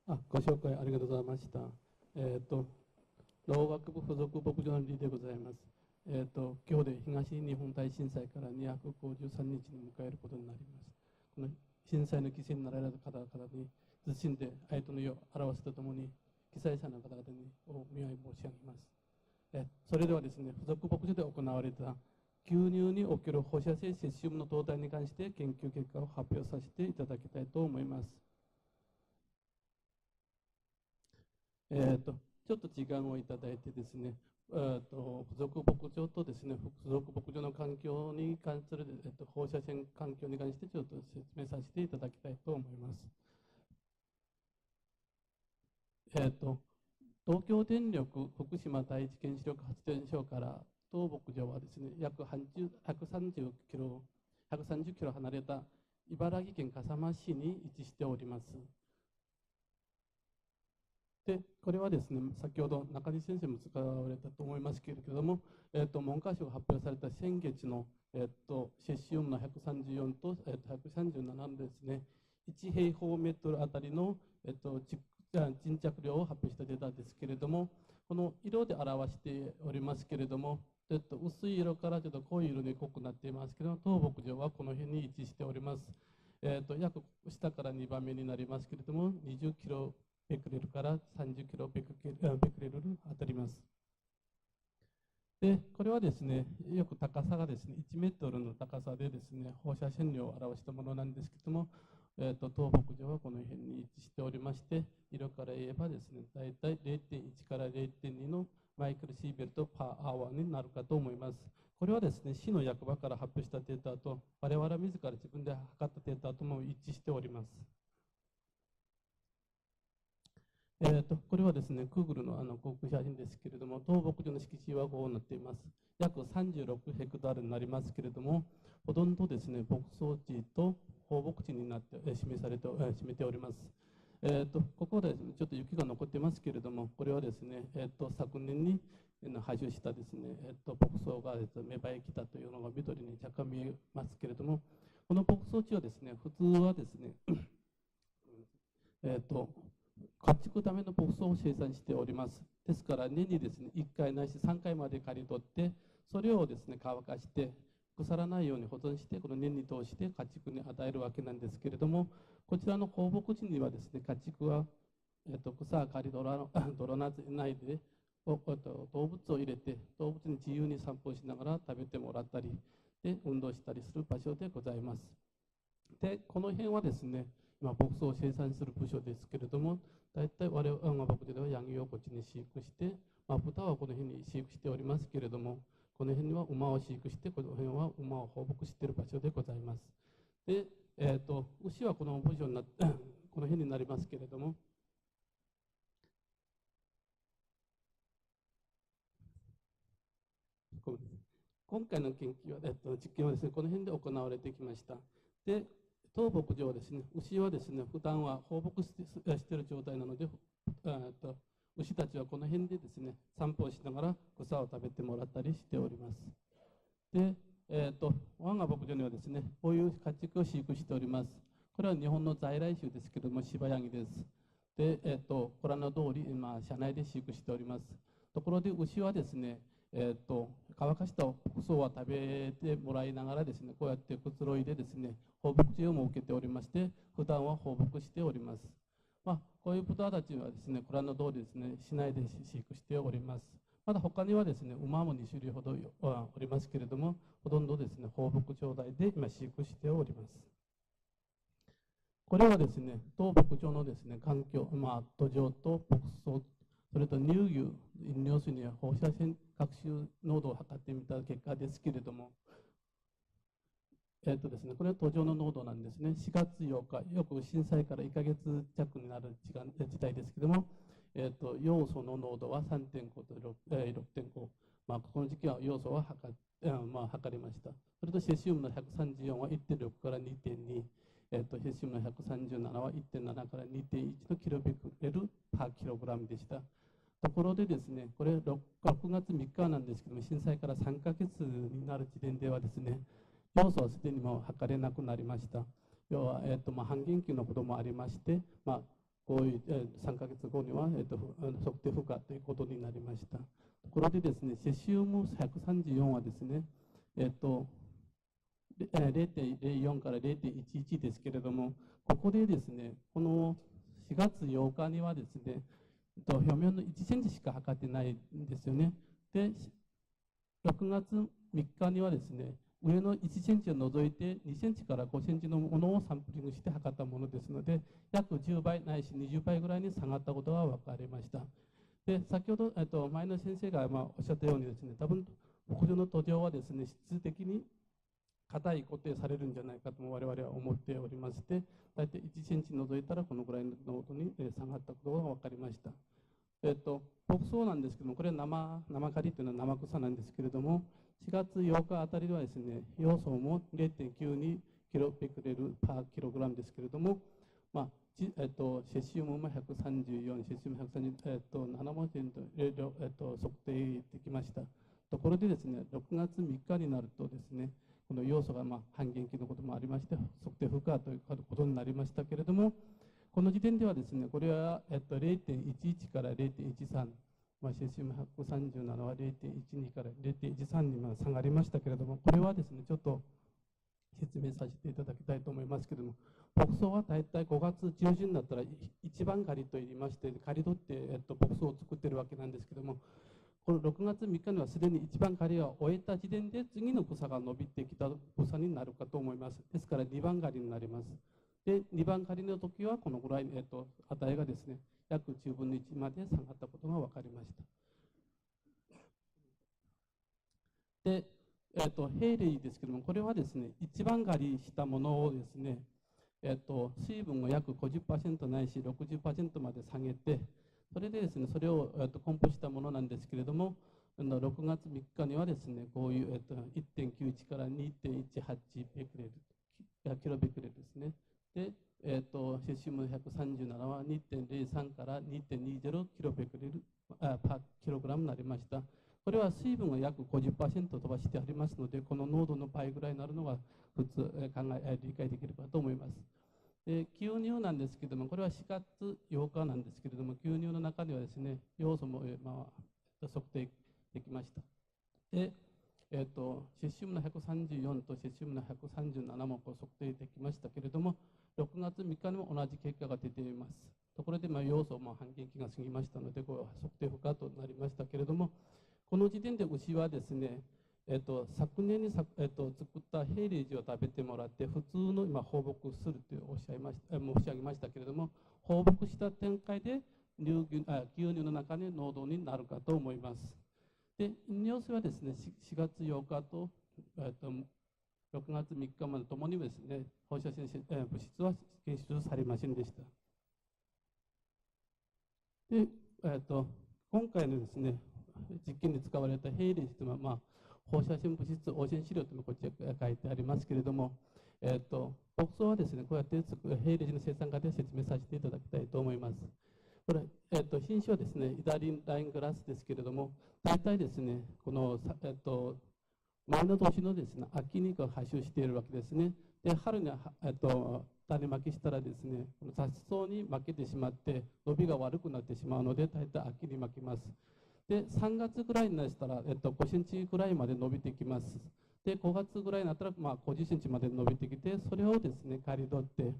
ご紹介ありがとうございました。農学部附属牧場の理でございます。今日で東日本大震災から253日に迎えることになります。この震災の犠牲になられた方々に謹んで哀悼の意を表すとともに、被災者の方々にお見舞い申し上げます。それではですね、附属牧場で行われた牛乳における放射性セシウムの動態に関して研究結果を発表させていただきたいと思います。ちょっと時間をいただいてですね、附属牧場とですね、附属牧場の環境に関する、放射線環境に関してちょっと説明させていただきたいと思います。東京電力福島第一原子力発電所から当牧場はですね、約130キロ離れた茨城県笠間市に位置しております。で、これはですね、先ほど中西先生も使われたと思いますけれども、文科省が発表された先月の、セシウムの134と、137のですね、1平方メートルあたりの、沈着量を発表したデータですけれども、この色で表しておりますけれども、薄い色からちょっと濃い色に濃くなっていますけれども、当牧場はこの辺に位置しております。約下から2番目になりますけれども、20キロベクレルから30キロベクレル当たります。で、これはですね、よく高さがですね、1メートルの高さでですね、放射線量を表したものなんですけども、当牧場はこの辺に位置しておりまして、色から言えばですね、大体 0.1 から 0.2 のマイクロシーベルトパーアワーになるかと思います。これはですね、市の役場から発表したデータと、我々自ら自分で測ったデータとも一致しております。これはですね、Google の航空写真ですけれども、当牧場の敷地はこうなっています。約36ヘクタールになりますけれども、ほとんどですね、牧草地と放牧地になって占めております。ここで、ちょっと雪が残ってますけれども、これはですね、昨年に排除したですね、牧草が芽生えきたというのが緑に若干見えますけれども、この牧草地はですね、普通はですね、家畜ための牧草を生産しております。ですから年にですね1回ないし3回まで刈り取って、それをですね乾かして腐らないように保存して、この年に通して家畜に与えるわけなんですけれども、こちらの放牧地にはですね、家畜は、草は刈り取らないで動物を入れて、動物に自由に散歩しながら食べてもらったりで運動したりする場所でございます。で、この辺はですね、牧草を生産する部署ですけれども、大体我々が牧場ではヤギをこっちに飼育して、豚はこの辺に飼育しておりますけれども、この辺には馬を飼育して、この辺は馬を放牧している場所でございます。で、牛はこの部署になってこの辺になりますけれども、今回の研究は、実験はですね、この辺で行われてきました。で、当牧場はですね、牛はですね、普段は放牧している状態なので、牛たちはこの辺でですね、散歩をしながら草を食べてもらったりしております。で、我が牧場にはですね、こういう家畜を飼育しております。これは日本の在来種ですけれども、柴ヤギです。で、ご覧の通り、車内で飼育しております。ところで、牛はですね、乾かした草は食べてもらいながらですね、こうやってくつろいでですね、放牧地を設けておりまして、普段は放牧しております。こういう豚たちはですね、ご覧の通りですね、市内で飼育しております。まだ他にはですね、馬も2種類ほどおりますけれども、ほとんどですね、放牧状態で今飼育しております。これはですね、当牧場のですね、環境、土壌と牧草、それと乳牛、飲料水には放射線学習濃度を測ってみた結果ですけれども、ですね、これは土壌の濃度なんですね。4月8日、よく震災から1ヶ月弱になる時代ですけれども、要素の濃度は3.5と6.5、ここの時期は要素は測りました。それとセシウムの134は1.6から2.2、セシウムの137は1.7から2.1のキロベクレルパーキログラムでした。ところでですね、これ6月3日なんですけども、震災から3ヶ月になる時点ではですね、要素はすでにもう測れなくなりました。要は、半減期のこともありまして、こういう、3ヶ月後には、測定不可ということになりました。ところでですね、セシウム134はですね、0.04 から 0.11 ですけれども、ここでですね、この4月8日にはですね、表面の1センチしか測ってないんですよね。で、6月3日にはですね、上の1センチを除いて2センチから5センチのものをサンプリングして測ったものですので、約10倍ないし20倍ぐらいに下がったことが分かりました。で、先ほど、前の先生がおっしゃったようにですね、多分牧場の土壌はですね、質的に硬い固定されるんじゃないかとも我々は思っておりまして、大体1センチ除いたらこのぐらいの濃度に下がったことが分かりました。牧草なんですけども、これは生刈りというのは生草なんですけれども、4月8日あたりではですね、ヨウ素も 0.92 キロベクレルパーキログラムですけれども、セシウムも134、セシウム137も測定できました。ところでですね、6月3日になるとですね、この要素が半減期のこともありまして、測定不可ということになりましたけれども、この時点ではですね、これは0.11 から 0.13、セシウム137は 0.12 から 0.13 に下がりましたけれども、これはですね、ちょっと説明させていただきたいと思いますけれども、牧草は大体5月中旬になったら一番刈りといいまして、刈り取って牧草を作っているわけなんですけれども、この6月3日にはすでに一番刈りを終えた時点で次の草が伸びてきた草になるかと思います。ですから2番刈りになります。で、2番刈りの時はこのぐらい、値がですね、約10分の1まで下がったことが分かりました。で、ヘイレイですけども、これはですね、一番刈りしたものをですね、水分を約 50% ないし 60% まで下げて、それでですね、それを梱包したものなんですけれども、6月3日にはですね、こういう、1.91 から 2.18 ベクレル、キロベクレルですね。で、セシウム137は 2.03 から 2.20 キロベクレルパーキログラムになりました。これは水分が約 50% 飛ばしてありますので、この濃度の倍ぐらいになるのが普通理解できるかと思います。で、牛乳なんですけれども、これは4月8日なんですけれども、牛乳の中にはですね、要素も、測定できました。で、セシウムの134とセシウムの137も測定できましたけれども、6月3日にも同じ結果が出ています。ところで、要素も半減期が過ぎましたので、これは測定不可となりましたけれども、この時点で牛はですね、昨年に作ったヘイレージを食べてもらって、普通の放牧すると申し上げましたけれども、放牧した展開で牛乳の中に濃度になるかと思います。で、飲料水はですね、4月8日と、6月3日までともにですね、放射性物質は検出されませんでした。で、今回のですね、実験で使われたヘイレージというのは、放射性物質汚染資料というのがこちらに書いてありますけれども、牧草はですね、こうやってヘイレージの生産過程を説明させていただきたいと思います。これ、品種はですね、イダリンライングラスですけれども、大体ですね、この、前の年のですね、秋に発種しているわけですね。で、春に種まきしたらですね、雑草に負けてしまって、伸びが悪くなってしまうので、大体秋にまきます。で、3月ぐらいになったら、5センチぐらいまで伸びてきます。で、5月ぐらいになったら、50センチまで伸びてきて、それをですね、刈り取って、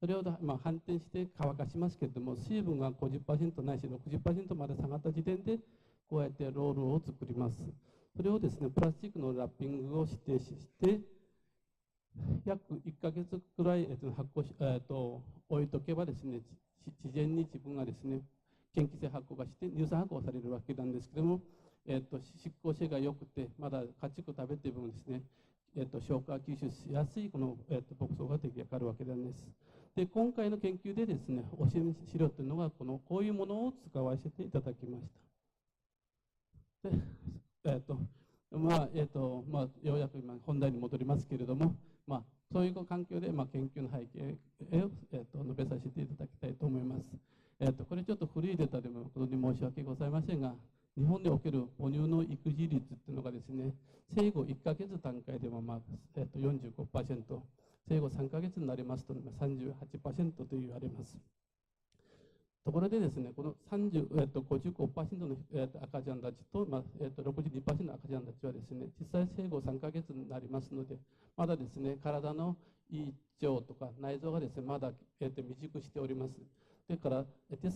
それを反転して乾かしますけれども、水分が 50% ないし 60% まで下がった時点で、こうやってロールを作ります。それをですね、プラスチックのラッピングをして、約1ヶ月くらい発酵置いとけばですね、自然に自分がですね、嫌気性発酵がして乳酸発酵されるわけなんですけども、執行性が良くて、まだ家畜食べてもですね、消化吸収しやすいこの、牧草が出来上がるわけなんです。で、今回の研究でですね、教え資料というのがこういうものを使わせていただきました。で、ようやく今本題に戻りますけれども、そういう環境で、研究の背景を、述べさせていただきたいと思います。これちょっと古いデータでもことに申し訳ございませんが、日本における母乳の育児率っていうのがですね、生後1ヶ月段階でも45%、生後3ヶ月になりますと38%と言われます。ところでですね、この55%の赤ちゃんたちと、62%の赤ちゃんたちはですね、実際生後3ヶ月になりますので、まだですね、体の胃腸とか内臓がですね、まだ未熟しております。です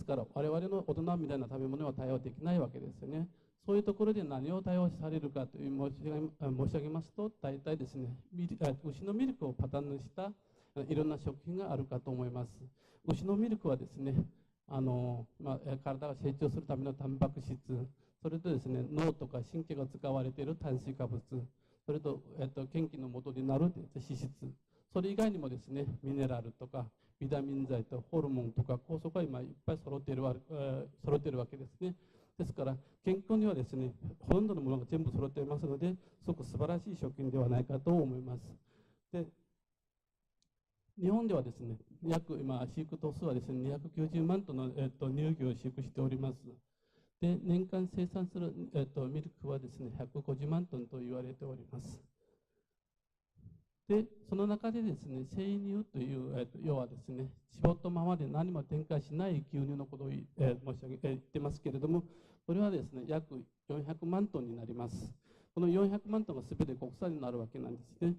から、我々の大人みたいな食べ物は対応できないわけですよね。そういうところで何を対応されるかという申し上げますと、大体ですね、牛のミルクをパターンにしたいろんな食品があるかと思います。牛のミルクはですね、体が成長するためのタンパク質、それとですね、脳とか神経が使われている炭水化物、それと、元気の元になる脂質、それ以外にもですね、ミネラルとかビタミン剤とホルモンとか酵素が今いっぱい揃っているわけですね。ですから健康にはですね、ほとんどのものが全部揃っていますので、すごく素晴らしい食品ではないかと思います。で、日本ではですね、今、飼育頭数はですね、290万頭の、乳牛を飼育しております。で、年間生産する、ミルクはですね、150万トンと言われております。で、その中でですね、生乳という、要はですね、絞ったままで何も添加しない牛乳のことを言ってますけれども、これはですね、約400万トンになります。この400万トンがすべて国産になるわけなんですね。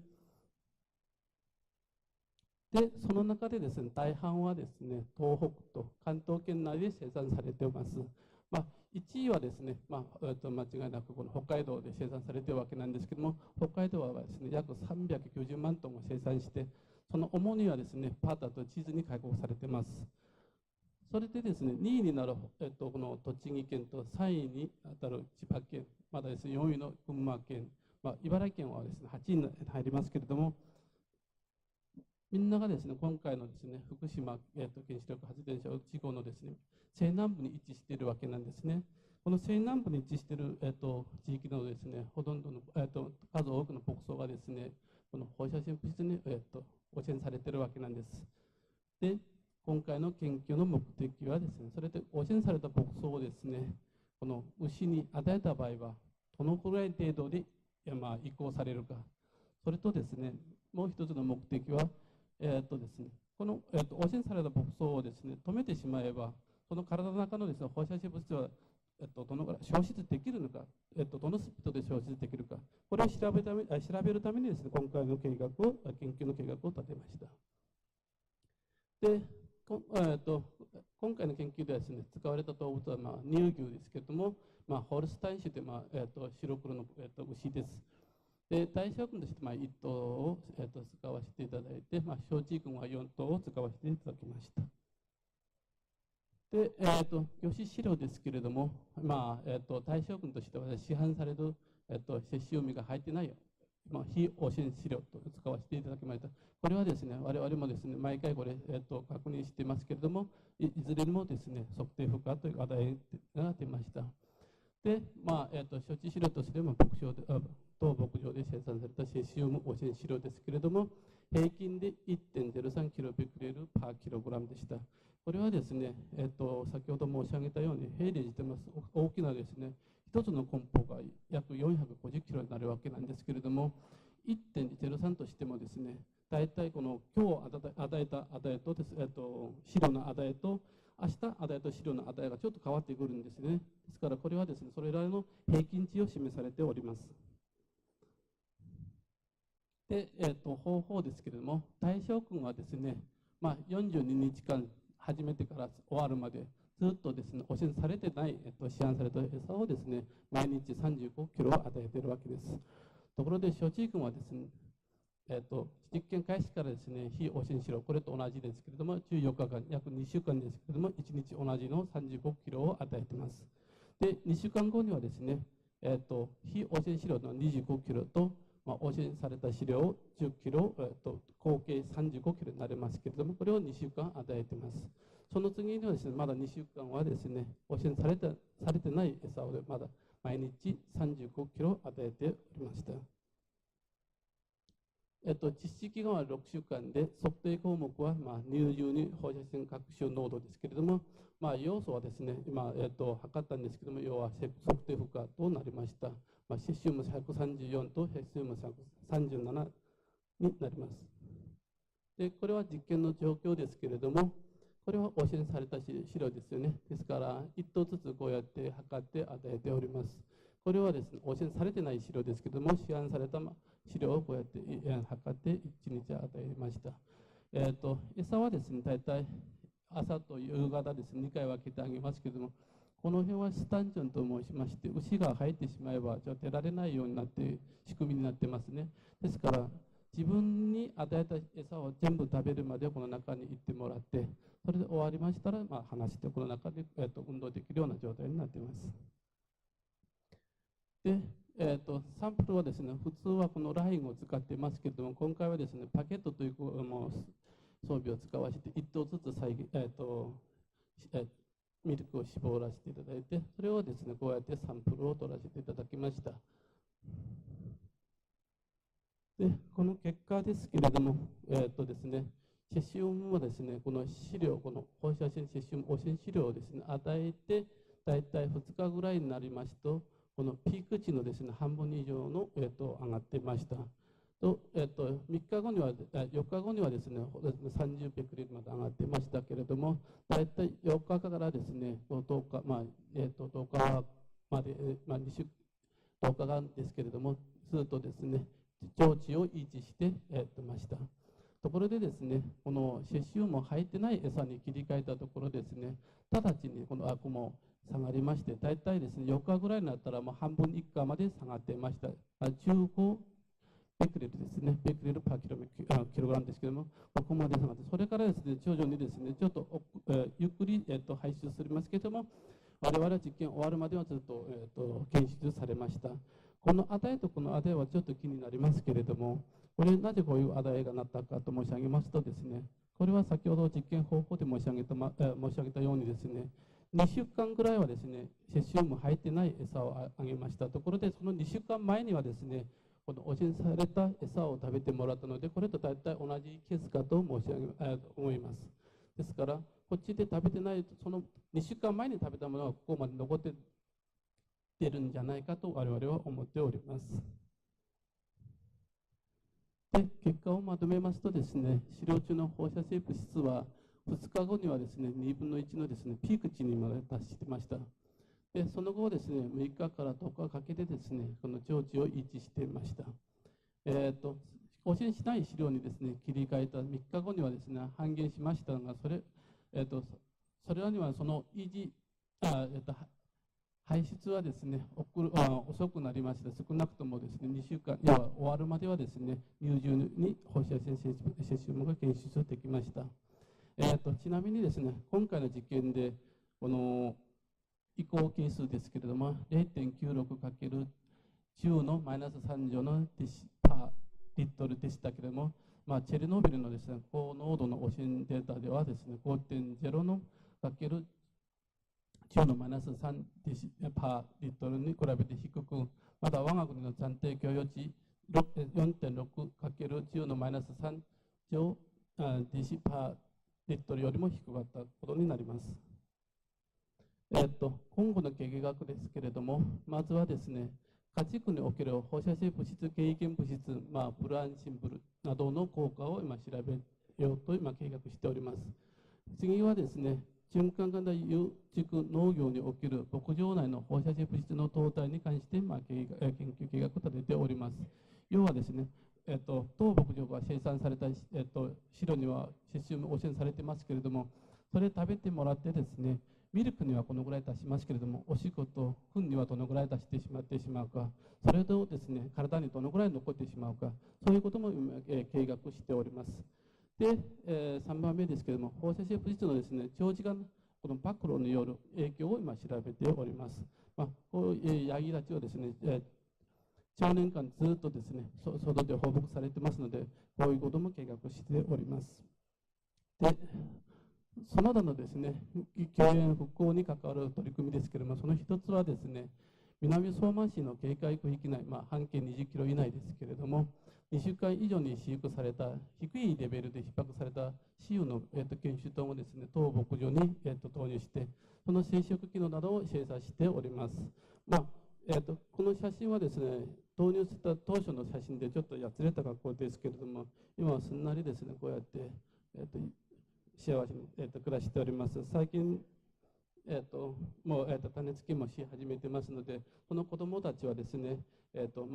で、その中でですね、大半はですね、東北と関東圏内で生産されています。1位はですね、間違いなくこの北海道で生産されているわけなんですけども、北海道はですね、約390万トンを生産して、その主にはですね、バターとチーズに開国されています。それでですね、2位になる、この栃木県と3位に当たる千葉県、またですね、4位の群馬県、茨城県はですね、8位に入りますけれども、みんながですね、今回のですね、福島、原子力発電所事故のですね、西南部に位置しているわけなんですね。この西南部に位置している、地域のですね、ほとんどの、数多くの牧草がですね、この放射性物質に、汚染されているわけなんです。で、今回の研究の目的はですね、それで汚染された牧草をですね、この牛に与えた場合は、どのくらい程度で、移行されるか。それとですね、もう一つの目的は、ですね、この、汚染された牧草をですね、止めてしまえば、その体の中のですね、放射性物質は、どのぐらい消失できるのか、どのスピードで消失できるか、これを調べるためにですね、今回の研究の計画を立てました。で、今回の研究ではですね、使われた動物は、乳牛ですけれども、ホルスタイン種で、白黒の、牛です。で、対象群として、1頭を、使わせていただいて、小地群は4頭を使わせていただきました。で、魚種飼料ですけれども、対象群としては市販される、摂取海が入ってない、非汚染飼料と使わせていただきました。これはですね、我々もですね、毎回これ、確認していますけれども、いずれにもですね、測定不可という話題が出ました。で、処置飼料としても当牧場で生産されたセシウム汚染飼料ですけれども、平均で 1.03 キロベクレルパーキログラムでした。これはですね、先ほど申し上げたように、平でしてます、大きなですね、一つの梱包が約450キロになるわけなんですけれども、1.03 としてもですね、大体この今日与えた値とです、飼料の値と、明日値と飼料の値がちょっと変わってくるんですね。ですから、これはですね、それらの平均値を示されております。で、方法ですけれども、対象群はですね、42日間始めてから終わるまで、ずっとですね、汚染されてない、市販された餌をですね、毎日35キロを与えているわけです。ところで、小地群はですね、実験開始からですね、非汚染飼料、これと同じですけれども、14日間、約2週間ですけれども、1日同じの35キロを与えています。で、2週間後にはですね、非汚染飼料の25キロと、汚染された飼料を10キロ、合計35キロになりますけれども、これを2週間与えています。その次にはですね、まだ2週間はですね、汚染されてない餌をまだ毎日35キロ与えておりました。実施期間は6週間で、測定項目は、乳牛に放射線核種濃度ですけれども、要素はですね、今、測ったんですけれども、要は測定不可となりました。セシウム134とヘシウム137になります。で、これは実験の状況ですけれども、これは汚染された資料ですよね。ですから、1頭ずつこうやって測って与えております。これはですね、汚染されてない資料ですけども、市販された資料をこうやって測って1日与えました。餌はですね、大体朝と夕方ですね、2回分けてあげますけども、この辺はスタンジョンと申しまして、牛が入ってしまえば出られないようになって仕組みになってますね。ですから、自分に与えた餌を全部食べるまでこの中に行ってもらって、それで終わりましたら、離してこの中で、運動できるような状態になっています。で、サンプルはですね、普通はこのラインを使っていますけれども、今回はですね、パケットという装備を使わせて、1頭ずつミルクを絞らせていただいて、それをですね、こうやってサンプルを取らせていただきました。で、この結果ですけれども、ですね、セシウムはですね、この飼料、この放射性セシウム汚染飼料をですね、与えて、大体2日ぐらいになりますと、このピーク値のですね、半分以上の、上がっていました。と3日後には、4日後にはですね、30ベクレルまで上がっていましたけれども、大体4日からですね、10日、10日まで、2週10日間ですけれども、ずっとですね、長値を維持してました。ところでですね、このセシウム入ってない餌に切り替えたところですね、直ちにこのアクも下がりまして、大体ですね、4日ぐらいになったらもう半分以下まで下がっていました。15ベクレルですね、ベクレルパーキログラムですけれども、ここまで下がって、それからですね、徐々にですね、ちょっと、ゆっくり、排出されますけれども、我々は実験終わるまではずっと、検出されました。この値とこの値はちょっと気になりますけれども、これなぜこういう値がなったかと申し上げますとですね、これは先ほど実験方法で申し上げたようにですね、2週間ぐらいはですね、セシウム入ってない餌をあげましたところで、その2週間前にはですね、この汚染された餌を食べてもらったので、これと大体同じケースかと思います。ですから、こっちで食べてない、その2週間前に食べたものがここまで残っているんじゃないかと我々は思っております。で、結果をまとめますとですね、飼料中の放射性物質は2日後にはですね、2分の1のですね、ピーク値にまで達していました。で、その後ですね、6日から10日かけてですね、この長値を維持していました。更新しない飼料にですね、切り替えた3日後にはですね、半減しましたが、それらにはその維持、排出はですね、遅くなりました。少なくともですね、2週間、終わるまではですね、乳汁に放射性セシウムが検出できました。ちなみにですね、今回の実験で、この移行係数ですけれども、0.96× 10のマイナス3乗のパーリットルでしたけれども、チェルノービルのですね、高濃度の汚染データではですね、5.0のかける10のマイナス3パーリットルに比べて低く、また我が国の暫定許容値 4.6×10 のマイナス3乗デシパーリットルよりも低かったことになります。今後の経学ですけれども、まずはですね、家畜における放射性物質、経験物質、プランシンブルなどの効果を今調べようと今計画しております。次はですね、循環型有畜農業における牧場内の放射性物質の動態に関して研究計画を立てております。要はですね、当牧場が生産された、飼料にはセシウム汚染されてますけれども、それ食べてもらってですね、ミルクにはこのぐらい出しますけれども、おしっこと糞にはどのぐらい出してしまうか、それとですね、体にどのぐらい残ってしまうか、そういうことも計画しております。で、3番目ですけれども、放射性物質のですね、長時間この暴露による影響を今調べております。こういうヤギたちをですね、長年間ずっとですね、外で放牧されてますので、こういうことも計画しております。で、その他のですね、救援復興に関わる取り組みですけれども、その一つはですね、南相馬市の警戒区域内、半径20キロ以内ですけれども、2週間以上に飼育された、低いレベルで逼迫された飼料の、研修等をですね、当牧場に、投入して、その生殖機能などを精査しております。この写真はですね、導入した当初の写真でちょっとやつれた格好ですけれども、今はすんなりですね、こうやって、幸せに、暮らしております。最近、もう、種付けもし始めてますので、その子どもたちはですね、ど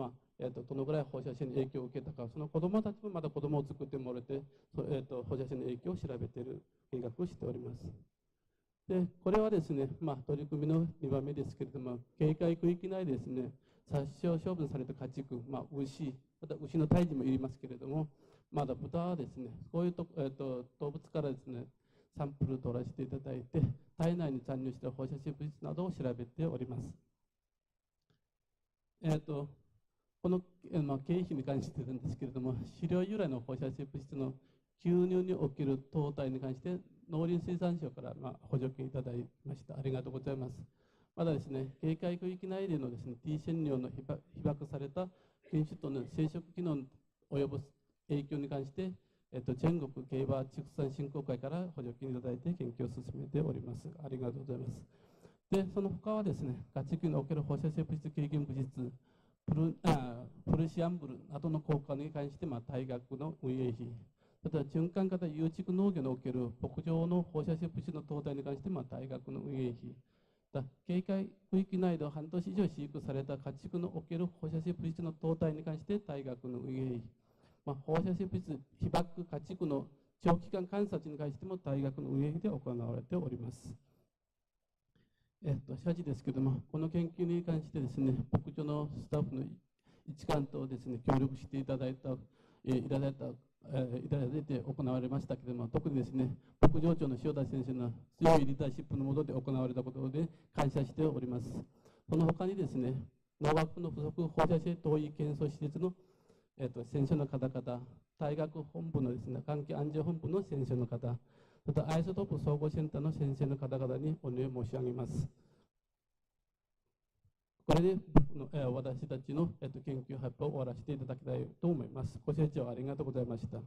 のぐらい放射線に影響を受けたか、その子どもたちもまだ子どもを作ってもらって、放射線の影響を調べている計画をしております。で、これはですね、取り組みの2番目ですけれども、警戒区域内ですね、殺傷処分された家畜、牛、また牛の胎児もいりますけれども、まだ豚はですね、こういう動物からですね、サンプルを取らせていただいて、体内に残留した放射性物質などを調べております。この、経費に関してなんですけれども、飼料由来の放射性物質の吸入における淘汰に関して、農林水産省から補助金いただきました。ありがとうございます。まだですね、警戒区域内でのですね、T 染料の被曝された犬種との生殖機能に及ぼす影響に関して、全国競馬畜産振興会から補助金いただいて研究を進めております。ありがとうございます。で、その他はですね、家畜における放射性物質軽減物質、プルシアンブルなどの効果に関して、大学の運営費、また循環型有畜農業における牧場の放射性物質の淘汰に関して、大学の運営費、警戒区域内で半年以上飼育された家畜のおける放射性物質の淘汰に関して大学の運営費、放射性物質被曝家畜の長期間観察に関しても大学の運営費で行われております。謝辞ですけれども、この研究に関してですね、牧場のスタッフの一環とですね、協力していただいて行われましたけれども、特にですね、牧場長の塩田先生の強いリーダーシップの下で行われたことで感謝しております。その他にですね、農学部の附属放射性遠い検査施設の、先生の方々、大学本部のですね、関係安全本部の先生の方、またアイソトープ総合センターの先生の方々にお礼申し上げます。これで私たちの研究発表を終わらせていただきたいと思います。ご清聴ありがとうございました。